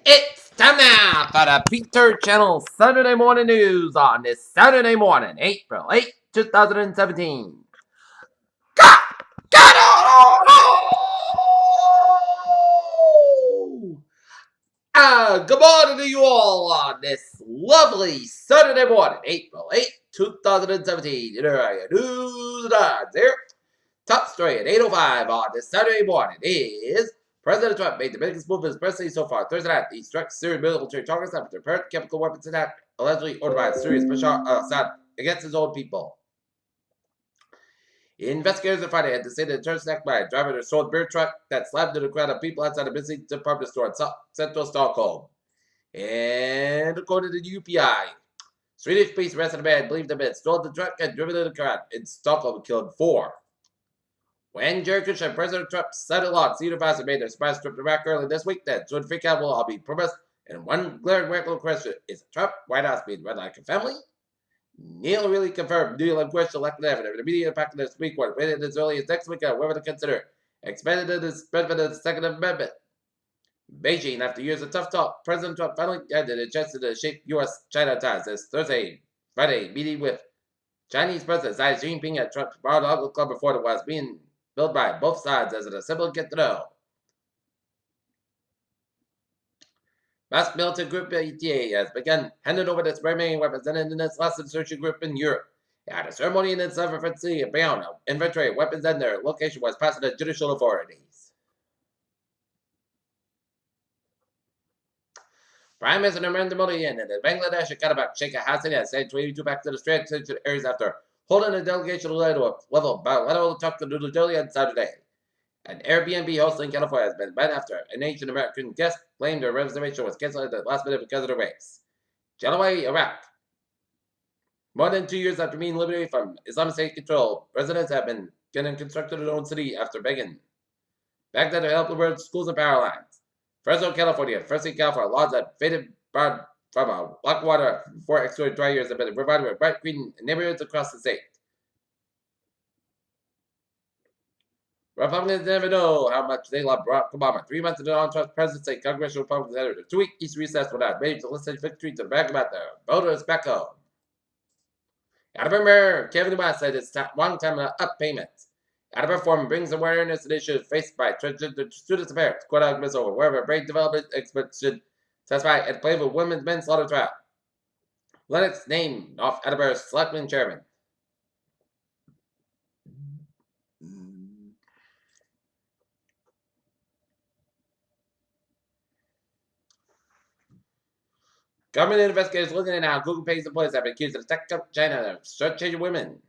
It's time now for the Peter Channel Saturday Morning News on this Saturday morning, April 8, 2017. Got good morning to you all on this lovely Saturday morning, April 8, 2017. Here are your news and odds here. Top story at 8:05 on this Saturday morning is President Trump made the biggest move of his presidency so far Thursday night. He struck Syrian military targets after prepared chemical weapons attack allegedly ordered by Syria's Bashar al-Assad against his own people. Investigators on Friday had to say that the terrorist attack by a driver of a sold beer truck that slammed into a crowd of people outside a busy department store in central Stockholm. And according to the UPI, Swedish police arrested a man believed to have been stolen the truck and driven in the crowd in Stockholm and killed 4. When Jared Kushner and President Trump signed a law, senior advisor made their surprise trip to Iraq early this week that should freak out will all be premised. And one glaring radical question is Trump White House being run like a family? Neil really confirmed Neil and question elected evidence. The media impact this week was waited as early as next week on whether to consider expanding the benefit of the Second Amendment. Beijing, after years of tough talk, President Trump finally ended a chance to shape U.S.-China ties this Friday, meeting with Chinese President Xi Jinping at Trump's Mar-a-Lago Club before the was being built by both sides as an assembly get to know. Mass militant group ETA has begun handing over its remaining weapons and in its last insurgent group in Europe. At a ceremony in San Francisco, Bayonne, inventory of weapons and their location was passed to the judicial authorities. Prime Minister Narendra Modi and the Bangladesh and Karabakh Sheikh Hasina has sent 22 back to the strategic areas after holding a delegation level bilateral talk to New Delhi on Saturday. An Airbnb host in California has been banned after an Asian American guest claimed their reservation was canceled at the last minute because of the race. Jalaway, Iraq. More than 2 years after being liberated from Islamic State control, residents have been getting constructed their own city after begging Baghdad to help the world's schools and power lines. Fresno, California, first in California, laws that faded from a black water for extra dry years have been provided with bright green neighborhoods across the state. Republicans never know how much they love Barack Obama. 3 months into Donald Trump's presidency, Congressional Republicans entered a 2-week Easter recess without ready to listen to victory to brag about their voters back home. Alabama Kevin West said it's one time up payments. Alabama reform brings awareness to issues faced by transgender students and parents. Court arguments over wherever brain development experts should testify at play with women's manslaughter trial. Lennox named off Alabama's selectman chairman. Government investigators looking at how Google pays employees have been accused of tech company China of shortchanging women.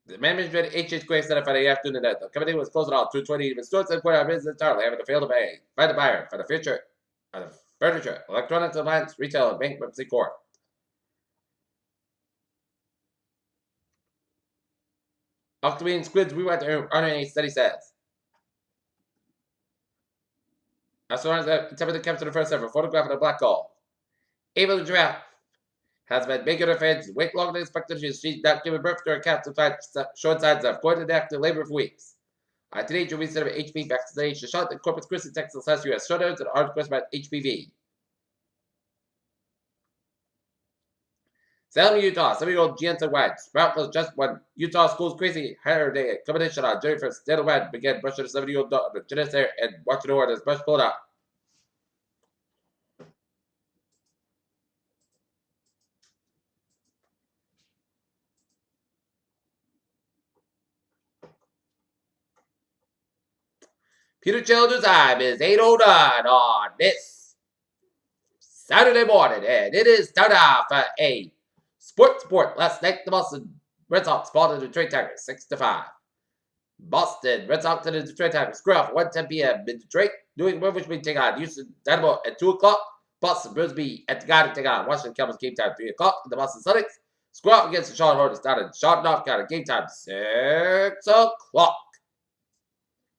The management HH Square said on Friday afternoon that the company was closing all 220 even stores and quarter business entirely, having to fail to pay by the buyer for the future of the furniture, electronics, appliance, retail, and bankruptcy court. Octavine squids rewind to RNA study says. Astronauts attempted to capture the first ever photograph of a black hole. Ava the giraffe has been making her fans wait longer than expected. She's not giving birth to her cat despite short signs of going to active labor for weeks. A teenager recently of HPV vaccination shot in Corpus Christi, Texas last year as shutdowns and articles about HPV. Salem, Utah, 7-year-old Gianna White sprout was just when Utah school's crazy hair day combination on January 1st. Dana White began brushing her 7-year-old daughter Janice hair and watching her as brush pulled out. Peter Children's time is 8:09 on this Saturday morning, and it is time now for a sport. Last night, the Boston Red Sox fought the Detroit Tigers 6-5. Boston Red Sox and the Detroit Tigers square off at 1:10 p.m. in Detroit, doing which we take on Houston Dynamo at 2 o'clock. Boston Brisbane at the Garden take on Washington Capitals game time 3 o'clock. The Boston Celtics square off against the Charlotte Hornets down in Charlotte, North game time 6 o'clock.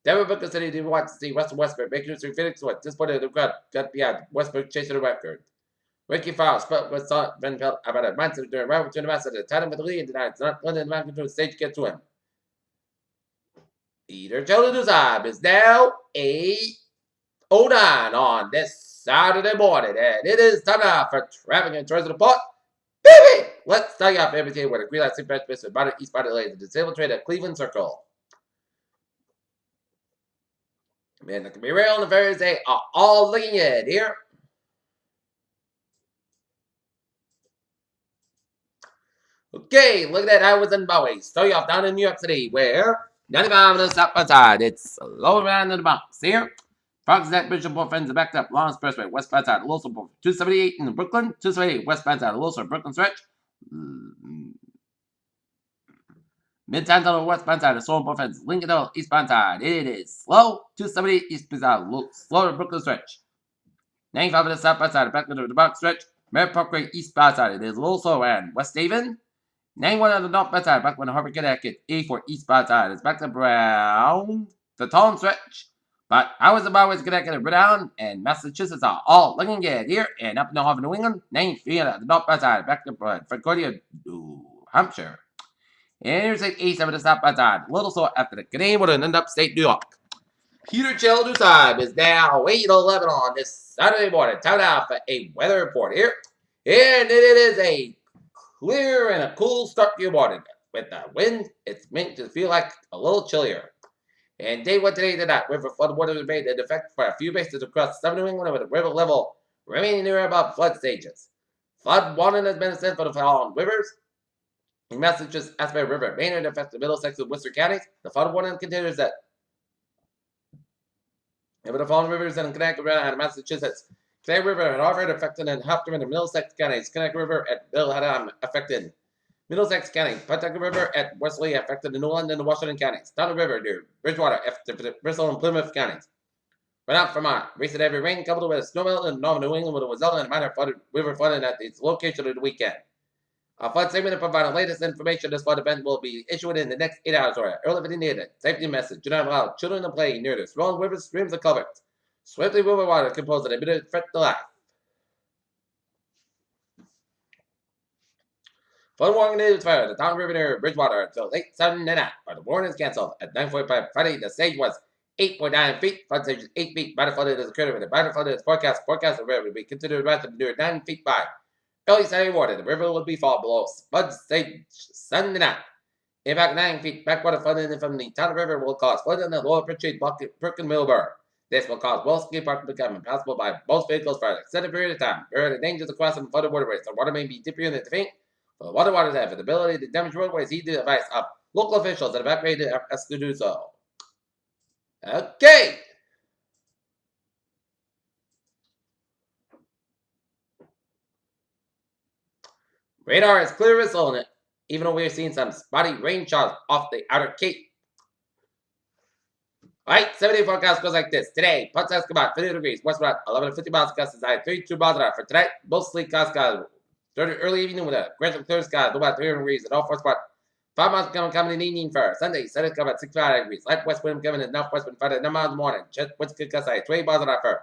Denver Booker City didn't want to see Russell Westbrook making it through Phoenix, so at this point in the crowd got beyond Westbrook chasing the record. Ricky Fowler spoke with Van Pelt about a mindset during a round between the Masters at the time of the league and denied it's not London man control the stage to get to him. Peter Children's time is now 8:09 on this Saturday morning, and it is time now for Traffic and Tours Report. Baby! Let's start off every day with a green light super space with Bonnet East Bonnet Lane, the disabled train at Cleveland Circle. Man, that can be real on the Thursday are all looking in here. Okay, look at that. I was in Bowie. Starting off down in New York City, where 95 minutes up outside. It's low around in the box here. Bronx Neck, Bishop, both friends are backed up. Long Expressway, westbound side, Lowell, 278 in Brooklyn, 278 westbound side, Lowell, Brooklyn stretch. Midtown Tunnel, westbound side, Soul, both friends, Lincoln Hill, eastbound side. It is slow, 278 eastbound side, slow to Brooklyn stretch. 95 minutes southbound side, back into the box stretch. Merritt Parkway, eastbound side. It is a little slow and West Haven. 91 on the northbound side, back when the Harvard Connecticut, 84 eastbound side. It's back to around the Tone stretch. But hours of hours Connecticut, Rhode Island, and Massachusetts are all looking good here. And up in the Harvard, New England, 93 on the northbound side, back to Concordia, New Hampshire. And here's 87 to southbound side. A little slow after the Canadian would end upstate New York. Peter Children's time is now 8:11 on this Saturday morning. Time now for a weather report here. And it is a clear and a cool start to your morning. With the wind, it's meant to feel like a little chillier. And day one today tonight, river flood water remained in effect for a few bases across southern New England with the river level remaining near above flood stages. Flood warning has been sent for the following rivers. In Massachusetts, Asbury River remain in effect in Middlesex and Worcester counties. The flood warning continues that over the following rivers in Connecticut and Massachusetts. Connecticut River and Harvard affected in Hopkins and Middlesex counties. Connecticut River at Billhaddam affected Middlesex County. Pawtucket River at Wesley affected the New London and Washington counties. Down River near Bridgewater affected Bristol and Plymouth counties. Right out Vermont. Recent heavy rain coupled with a snowmelt in northern New England would result in a minor river flooding at its location of the weekend. Our flood segment to provide the latest information. This flood event will be issued in the next 8 hours or early if needed. Safety message. Do not allow children to play near the swollen rivers, streams, or culverts. Swiftly river water can pose an immediate threat to life. Flood warning is for the Town River near Bridgewater until late Sunday night. But the warning is canceled. At 9:45 Friday, the stage was 8.9 feet. Flood stage is 8 feet. Minor flooding has occurred with the minor flooding is forecast. Forecast of the river will be considered rapid near 9 feet by. Early Saturday morning, the river will be fall below flood stage Sunday night. Impact 9 feet. Backwater flooding from the Town River will cause flooding in the lower Pritchard, Brook, and Millburn. This will cause Wellesley Park to become impassable by most vehicles for an extended period of time. There are the dangers of crossing flooded waterways. The water may be deeper than the faint. For the waters have the ability to damage roadways, heed the advice of local officials that evacuate us to do so. Okay. Radar is clear as on it, even though we're seeing some spotty rain showers off the outer Cape. Alright, 7-day forecast goes like this. Today, Port Saskatchewan, 50 degrees, westbound, 11 to 50 miles, gust is high, 32 miles an hour. For tonight, mostly Cascade. Early evening with a gradual clear sky, about 300 degrees, and all four spot. 5 miles coming in the evening for Sunday. Sunday coming at 65 degrees. Light west wind coming in northwest wind 5 to 9 miles in the morning. West good gust high, 20 miles an hour for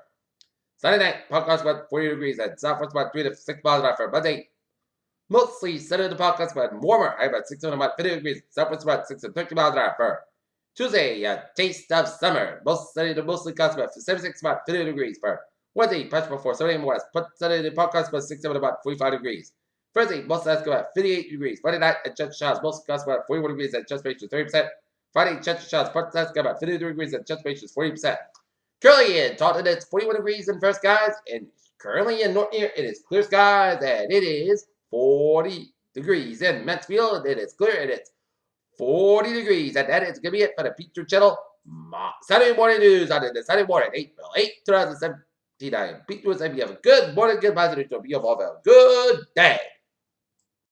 Sunday night. Podcast about 40 degrees and southwest about 3 to 6 miles an hour for Monday. Mostly Sunday the podcast about warmer, high about 6 to about 50 degrees. Southwest about 6 to 30 miles an hour for Tuesday. Taste of summer. Most Sunday to mostly cost about 76 about 50 degrees for Wednesday. Punch before 7 a.m. west. Put Sunday the podcast about 6 to about 45 degrees. Thursday, most Alaska about 58 degrees. Friday night at Church Shaw's, most cost about 41 degrees at chest ratio 30%. Friday, Church Shaw's, Port Alaska about 52 degrees at chest ratio 40%. Currently in Taunton, it's 41 degrees in First Skies. And currently in Norton here, it is clear skies and it is 40 degrees. In Mansfield, it is clear and it's 40 degrees. And that is going to be it for the Peter Channel Saturday morning news on the Saturday morning, April 8, 2017. Pete Lewis, you have a good morning, good positive, you have a good day.